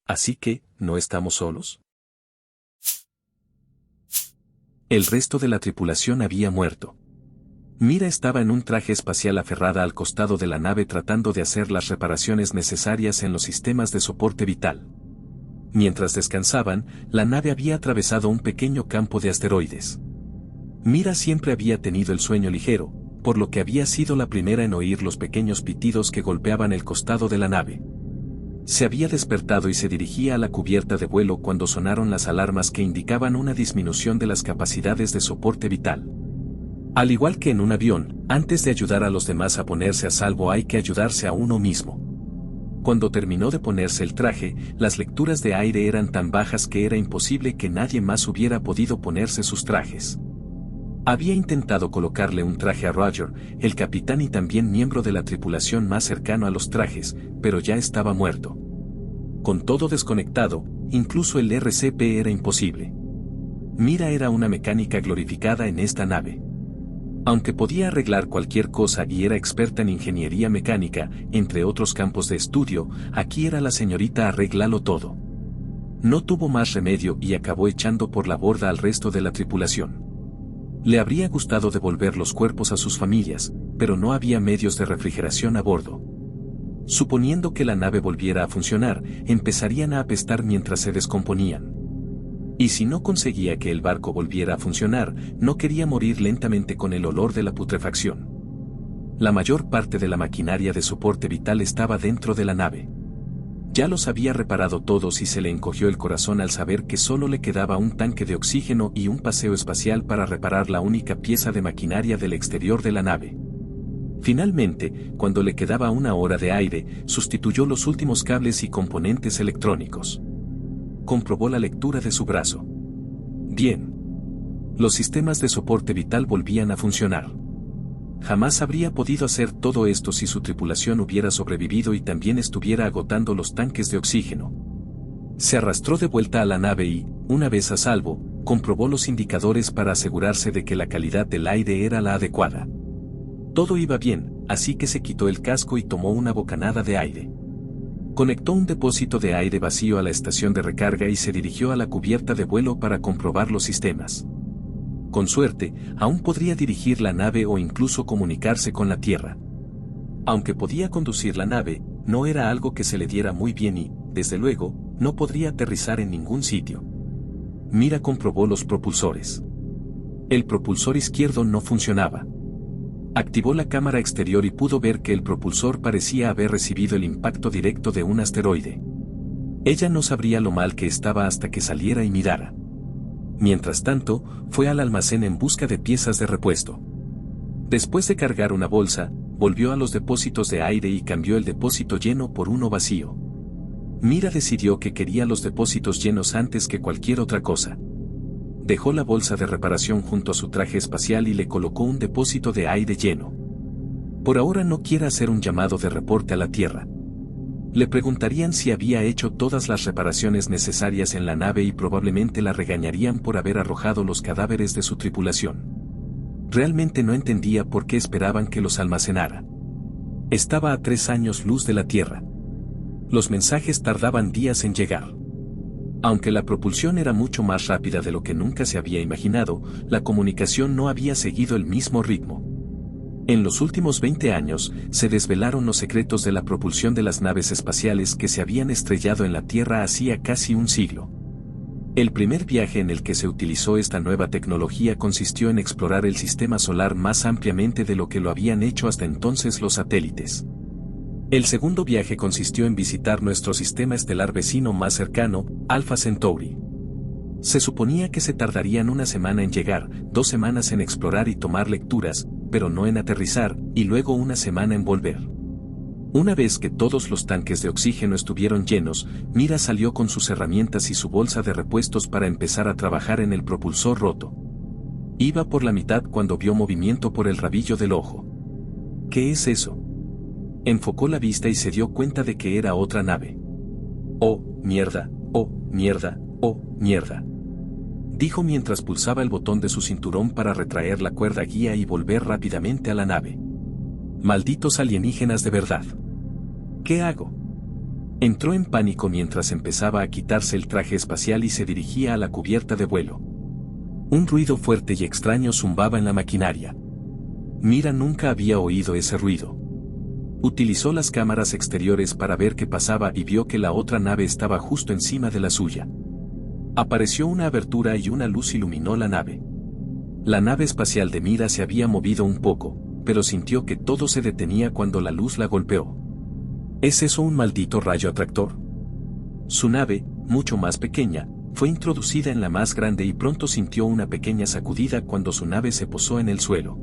Así que, ¿no estamos solos? El resto de la tripulación había muerto. Mira estaba en un traje espacial aferrada al costado de la nave tratando de hacer las reparaciones necesarias en los sistemas de soporte vital. Mientras descansaban, la nave había atravesado un pequeño campo de asteroides. Mira siempre había tenido el sueño ligero, por lo que había sido la primera en oír los pequeños pitidos que golpeaban el costado de la nave. Se había despertado y se dirigía a la cubierta de vuelo cuando sonaron las alarmas que indicaban una disminución de las capacidades de soporte vital. Al igual que en un avión, antes de ayudar a los demás a ponerse a salvo hay que ayudarse a uno mismo. Cuando terminó de ponerse el traje, las lecturas de aire eran tan bajas que era imposible que nadie más hubiera podido ponerse sus trajes. Había intentado colocarle un traje a Roger, el capitán y también miembro de la tripulación más cercano a los trajes, pero ya estaba muerto. Con todo desconectado, incluso el RCP era imposible. Mira era una mecánica glorificada en esta nave. Aunque podía arreglar cualquier cosa y era experta en ingeniería mecánica, entre otros campos de estudio, aquí era la señorita arréglalo todo. No tuvo más remedio y acabó echando por la borda al resto de la tripulación. Le habría gustado devolver los cuerpos a sus familias, pero no había medios de refrigeración a bordo. Suponiendo que la nave volviera a funcionar, empezarían a apestar mientras se descomponían. Y si no conseguía que el barco volviera a funcionar, no quería morir lentamente con el olor de la putrefacción. La mayor parte de la maquinaria de soporte vital estaba dentro de la nave. Ya los había reparado todos y se le encogió el corazón al saber que solo le quedaba un tanque de oxígeno y un paseo espacial para reparar la única pieza de maquinaria del exterior de la nave. Finalmente, cuando le quedaba una hora de aire, sustituyó los últimos cables y componentes electrónicos. Comprobó la lectura de su brazo. Bien. Los sistemas de soporte vital volvían a funcionar. Jamás habría podido hacer todo esto si su tripulación hubiera sobrevivido y también estuviera agotando los tanques de oxígeno. Se arrastró de vuelta a la nave y, una vez a salvo, comprobó los indicadores para asegurarse de que la calidad del aire era la adecuada. Todo iba bien, así que se quitó el casco y tomó una bocanada de aire. Conectó un depósito de aire vacío a la estación de recarga y se dirigió a la cubierta de vuelo para comprobar los sistemas. Con suerte, aún podría dirigir la nave o incluso comunicarse con la Tierra. Aunque podía conducir la nave, no era algo que se le diera muy bien y, desde luego, no podría aterrizar en ningún sitio. Mira comprobó los propulsores. El propulsor izquierdo no funcionaba. Activó la cámara exterior y pudo ver que el propulsor parecía haber recibido el impacto directo de un asteroide. Ella no sabría lo mal que estaba hasta que saliera y mirara. Mientras tanto, fue al almacén en busca de piezas de repuesto. Después de cargar una bolsa, volvió a los depósitos de aire y cambió el depósito lleno por uno vacío. Mira decidió que quería los depósitos llenos antes que cualquier otra cosa. Dejó la bolsa de reparación junto a su traje espacial y le colocó un depósito de aire lleno. Por ahora no quiere hacer un llamado de reporte a la Tierra. Le preguntarían si había hecho todas las reparaciones necesarias en la nave y probablemente la regañarían por haber arrojado los cadáveres de su tripulación. Realmente no entendía por qué esperaban que los almacenara. Estaba a 3 años luz de la Tierra. Los mensajes tardaban días en llegar. Aunque la propulsión era mucho más rápida de lo que nunca se había imaginado, la comunicación no había seguido el mismo ritmo. En los últimos 20 años, se desvelaron los secretos de la propulsión de las naves espaciales que se habían estrellado en la Tierra hacía casi un siglo. El primer viaje en el que se utilizó esta nueva tecnología consistió en explorar el sistema solar más ampliamente de lo que lo habían hecho hasta entonces los satélites. El segundo viaje consistió en visitar nuestro sistema estelar vecino más cercano, Alpha Centauri. Se suponía que se tardarían 1 semana en llegar, 2 semanas en explorar y tomar lecturas, pero no en aterrizar, y luego 1 semana en volver. Una vez que todos los tanques de oxígeno estuvieron llenos, Mira salió con sus herramientas y su bolsa de repuestos para empezar a trabajar en el propulsor roto. Iba por la mitad cuando vio movimiento por el rabillo del ojo. ¿Qué es eso? Enfocó la vista y se dio cuenta de que era otra nave. ¡Oh, mierda! ¡Oh, mierda! ¡Oh, mierda!, dijo mientras pulsaba el botón de su cinturón para retraer la cuerda guía y volver rápidamente a la nave. ¡Malditos alienígenas de verdad! ¿Qué hago? Entró en pánico mientras empezaba a quitarse el traje espacial y se dirigía a la cubierta de vuelo. Un ruido fuerte y extraño zumbaba en la maquinaria. Mira nunca había oído ese ruido. Utilizó las cámaras exteriores para ver qué pasaba y vio que la otra nave estaba justo encima de la suya. Apareció una abertura y una luz iluminó la nave. La nave espacial de Mira se había movido un poco, pero sintió que todo se detenía cuando la luz la golpeó. ¿Es eso un maldito rayo atractor? Su nave, mucho más pequeña, fue introducida en la más grande y pronto sintió una pequeña sacudida cuando su nave se posó en el suelo.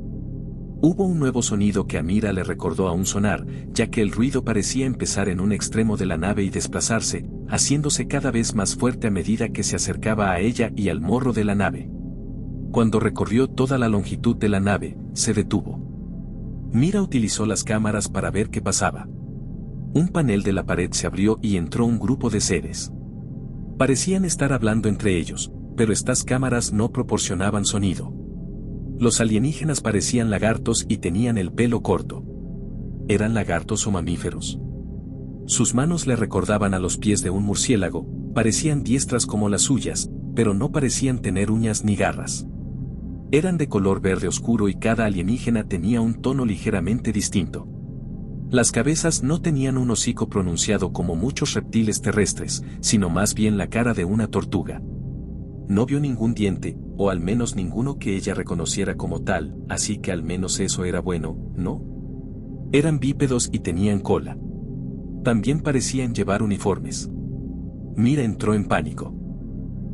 Hubo un nuevo sonido que a Mira le recordó a un sonar, ya que el ruido parecía empezar en un extremo de la nave y desplazarse, haciéndose cada vez más fuerte a medida que se acercaba a ella y al morro de la nave. Cuando recorrió toda la longitud de la nave, se detuvo. Mira utilizó las cámaras para ver qué pasaba. Un panel de la pared se abrió y entró un grupo de seres. Parecían estar hablando entre ellos, pero estas cámaras no proporcionaban sonido. Los alienígenas parecían lagartos y tenían el pelo corto. ¿Eran lagartos o mamíferos? Sus manos le recordaban a los pies de un murciélago, parecían diestras como las suyas, pero no parecían tener uñas ni garras. Eran de color verde oscuro y cada alienígena tenía un tono ligeramente distinto. Las cabezas no tenían un hocico pronunciado como muchos reptiles terrestres, sino más bien la cara de una tortuga. No vio ningún diente, o al menos ninguno que ella reconociera como tal, así que al menos eso era bueno, ¿no? Eran bípedos y tenían cola. También parecían llevar uniformes. Mira entró en pánico.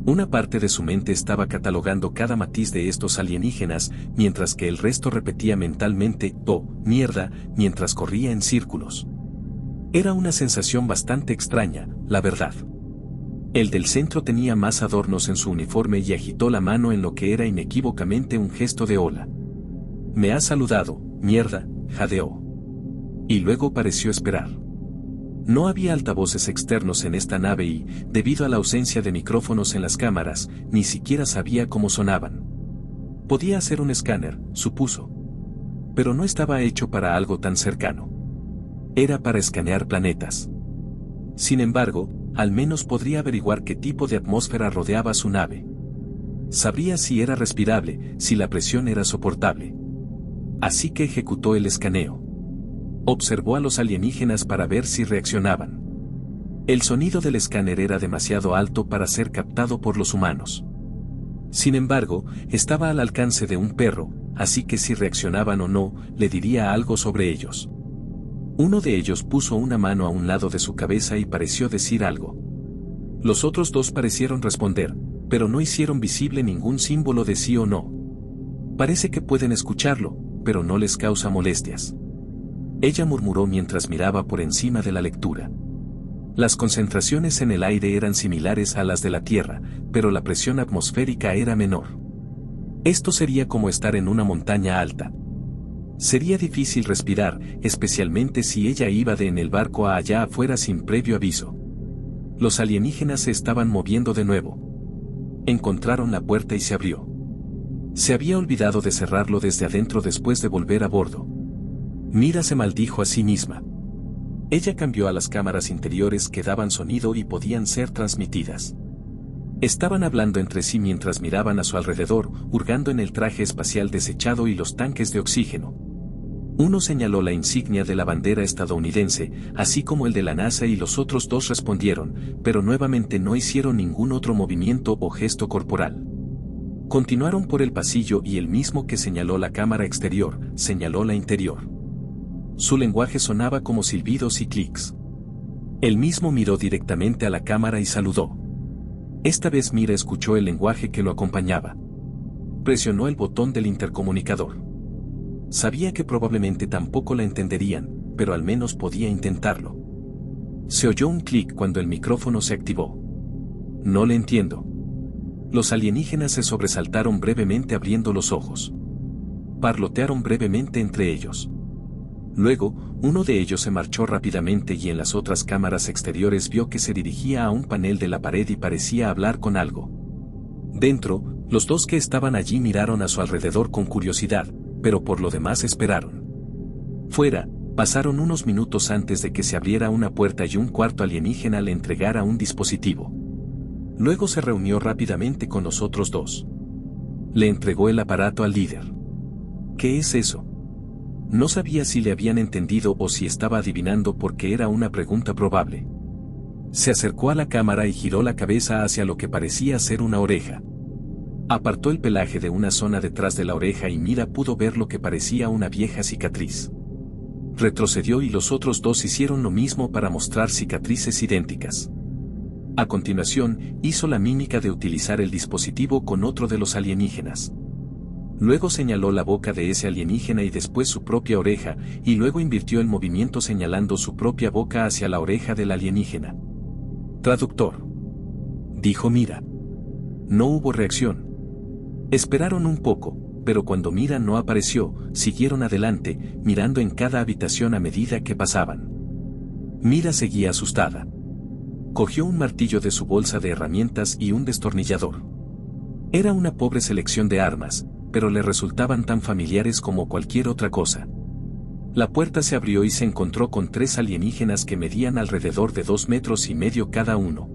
Una parte de su mente estaba catalogando cada matiz de estos alienígenas, mientras que el resto repetía mentalmente, «Oh, mierda», mientras corría en círculos. Era una sensación bastante extraña, la verdad. El del centro tenía más adornos en su uniforme y agitó la mano en lo que era inequívocamente un gesto de hola. «Me has saludado, mierda», jadeó. Y luego pareció esperar. No había altavoces externos en esta nave y, debido a la ausencia de micrófonos en las cámaras, ni siquiera sabía cómo sonaban. Podía ser un escáner, supuso. Pero no estaba hecho para algo tan cercano. Era para escanear planetas. Sin embargo, al menos podría averiguar qué tipo de atmósfera rodeaba su nave. Sabría si era respirable, si la presión era soportable. Así que ejecutó el escaneo. Observó a los alienígenas para ver si reaccionaban. El sonido del escáner era demasiado alto para ser captado por los humanos. Sin embargo, estaba al alcance de un perro, así que si reaccionaban o no, le diría algo sobre ellos. Uno de ellos puso una mano a un lado de su cabeza y pareció decir algo. Los otros dos parecieron responder, pero no hicieron visible ningún símbolo de sí o no. Parece que pueden escucharlo, pero no les causa molestias. Ella murmuró mientras miraba por encima de la lectura. Las concentraciones en el aire eran similares a las de la Tierra, pero la presión atmosférica era menor. Esto sería como estar en una montaña alta. Sería difícil respirar, especialmente si ella iba en el barco a allá afuera sin previo aviso. Los alienígenas se estaban moviendo de nuevo. Encontraron la puerta y se abrió. Se había olvidado de cerrarlo desde adentro después de volver a bordo. Mira se maldijo a sí misma. Ella cambió a las cámaras interiores que daban sonido y podían ser transmitidas. Estaban hablando entre sí mientras miraban a su alrededor, hurgando en el traje espacial desechado y los tanques de oxígeno. Uno señaló la insignia de la bandera estadounidense, así como el de la NASA y los otros dos respondieron, pero nuevamente no hicieron ningún otro movimiento o gesto corporal. Continuaron por el pasillo y el mismo que señaló la cámara exterior, señaló la interior. Su lenguaje sonaba como silbidos y clics. Él mismo miró directamente a la cámara y saludó. Esta vez Mira escuchó el lenguaje que lo acompañaba. Presionó el botón del intercomunicador. Sabía que probablemente tampoco la entenderían, pero al menos podía intentarlo. Se oyó un clic cuando el micrófono se activó. No le entiendo. Los alienígenas se sobresaltaron brevemente abriendo los ojos. Parlotearon brevemente entre ellos. Luego, uno de ellos se marchó rápidamente y en las otras cámaras exteriores vio que se dirigía a un panel de la pared y parecía hablar con algo. Dentro, los dos que estaban allí miraron a su alrededor con curiosidad, pero por lo demás esperaron. Fuera, Pasaron unos minutos antes de que se abriera una puerta y un cuarto alienígena le entregara un dispositivo. Luego se reunió rápidamente con los otros dos. Le entregó el aparato al líder. ¿Qué es eso? No sabía si le habían entendido o si estaba adivinando porque era una pregunta probable. Se acercó a la cámara y giró la cabeza hacia lo que parecía ser una oreja. Apartó el pelaje de una zona detrás de la oreja y Mira pudo ver lo que parecía una vieja cicatriz. Retrocedió y los otros dos hicieron lo mismo para mostrar cicatrices idénticas. A continuación, hizo la mímica de utilizar el dispositivo con otro de los alienígenas. Luego señaló la boca de ese alienígena y después su propia oreja, y luego invirtió el movimiento señalando su propia boca hacia la oreja del alienígena. Traductor, dijo Mira. No hubo reacción. Esperaron un poco, pero cuando Mira no apareció, siguieron adelante, mirando en cada habitación a medida que pasaban. Mira seguía asustada. Cogió un martillo de su bolsa de herramientas y un destornillador. Era una pobre selección de armas, pero le resultaban tan familiares como cualquier otra cosa. La puerta se abrió y se encontró con 3 alienígenas que medían alrededor de 2,5 metros cada uno.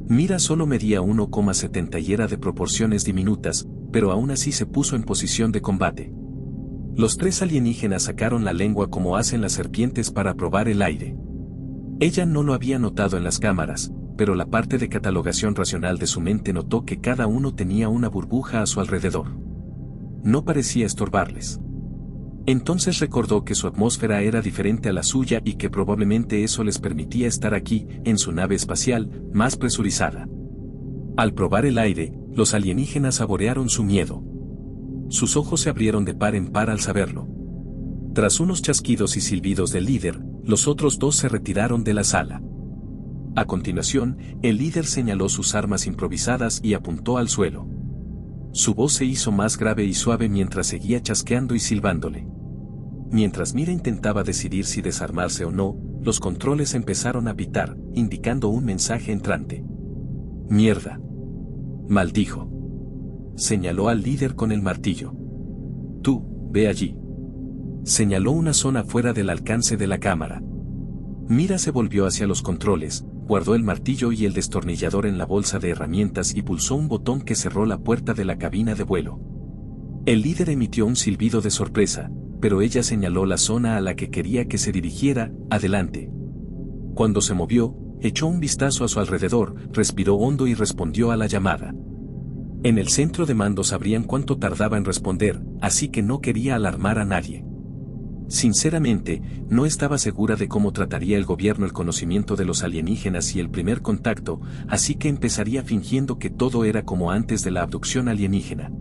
Mira solo medía 1,70 y era de proporciones diminutas, pero aún así se puso en posición de combate. Los 3 alienígenas sacaron la lengua como hacen las serpientes para probar el aire. Ella no lo había notado en las cámaras, pero la parte de catalogación racional de su mente notó que cada uno tenía una burbuja a su alrededor. No parecía estorbarles. Entonces recordó que su atmósfera era diferente a la suya y que probablemente eso les permitía estar aquí, en su nave espacial, más presurizada. Al probar el aire, los alienígenas saborearon su miedo. Sus ojos se abrieron de par en par al saberlo. Tras unos chasquidos y silbidos del líder, los otros dos se retiraron de la sala. A continuación, el líder señaló sus armas improvisadas y apuntó al suelo. Su voz se hizo más grave y suave mientras seguía chasqueando y silbándole. Mientras Mira intentaba decidir si desarmarse o no, los controles empezaron a pitar, indicando un mensaje entrante. «Mierda», maldijo. Señaló al líder con el martillo. «Tú, ve allí». Señaló una zona fuera del alcance de la cámara. Mira se volvió hacia los controles, guardó el martillo y el destornillador en la bolsa de herramientas y pulsó un botón que cerró la puerta de la cabina de vuelo. El líder emitió un silbido de sorpresa, pero ella señaló la zona a la que quería que se dirigiera, adelante. Cuando se movió, echó un vistazo a su alrededor, respiró hondo y respondió a la llamada. En el centro de mando sabrían cuánto tardaba en responder, así que no quería alarmar a nadie. Sinceramente, no estaba segura de cómo trataría el gobierno el conocimiento de los alienígenas y el primer contacto, así que empezaría fingiendo que todo era como antes de la abducción alienígena.